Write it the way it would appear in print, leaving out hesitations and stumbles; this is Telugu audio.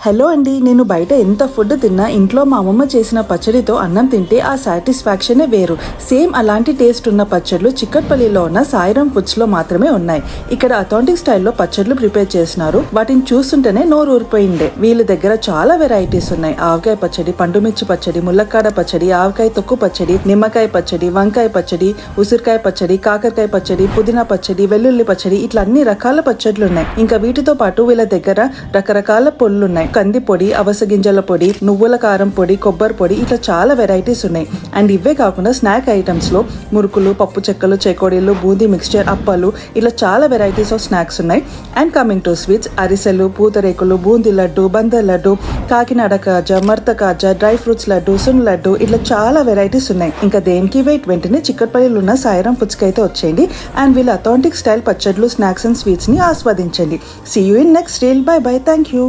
హలో అండి, నేను బయట ఎంత ఫుడ్ తిన్నా ఇంట్లో మా అమ్మమ్మ చేసిన పచ్చడితో అన్నం తింటే ఆ సాటిస్ఫాక్షనే వేరు. సేమ్ అలాంటి టేస్ట్ ఉన్న పచ్చళ్ళు చిక్కట్పల్లిలో ఉన్న సాయిరాం ఫుడ్స్ లో మాత్రమే ఉన్నాయి. ఇక్కడ అథెంటిక్ స్టైల్లో పచ్చళ్ళు ప్రిపేర్ చేస్తున్నారు. వాటిని చూస్తుంటేనే నోరు ఊరిపోయిండే. వీళ్ళ దగ్గర చాలా వెరైటీస్ ఉన్నాయి. ఆవకాయ పచ్చడి, పండుమిర్చి పచ్చడి, ముల్లక్కాడ పచ్చడి, ఆవకాయ తొక్కు పచ్చడి, నిమ్మకాయ పచ్చడి, వంకాయ పచ్చడి, ఉసిరికాయ పచ్చడి, కాకరకాయ పచ్చడి, పుదీనా పచ్చడి, వెల్లుల్లి పచ్చడి, ఇట్లా అన్ని రకాల పచ్చళ్ళు ఉన్నాయి. ఇంకా వీటితో పాటు వీళ్ళ దగ్గర రకరకాల పొళ్ళున్నాయి. కంది పొడి, అవస గింజల పొడి, నువ్వుల కారం పొడి, కొబ్బరి పొడి, ఇట్లా చాలా వెరైటీస్ ఉన్నాయి. అండ్ ఇవే కాకుండా స్నాక్ ఐటమ్స్ లో మురుకులు, పప్పు చెక్కలు, చెకోడీలు, బూందీ మిక్స్చర్, అప్పాలు, ఇట్లా చాలా వెరైటీస్ ఆఫ్ స్నాక్స్ ఉన్నాయి. అండ్ కమింగ్ టు స్వీట్స్, అరిసెలు, పూతరేకులు, బూందీ లడ్డు, బందర్ లడ్డు, కాకినాడ కాజా, మర్త కాజా, డ్రై ఫ్రూట్స్ లడ్డు, సున్ లడ్డు, ఇట్లా చాలా వెరైటీస్ ఉన్నాయి. ఇంకా దేనికి వెయిట్, వెంటనే చిక్కట్పల్లిలో ఉన్న సాయిరాం ఫుడ్స్ కి అయితే వచ్చేయండి. అండ్ వీళ్ళ అథెంటిక్ స్టైల్ పచ్చళ్ళు, స్నాక్స్ అండ్ స్వీట్స్ ని ఆస్వాదించండి. See you in next reel. Bye bye. Thank you.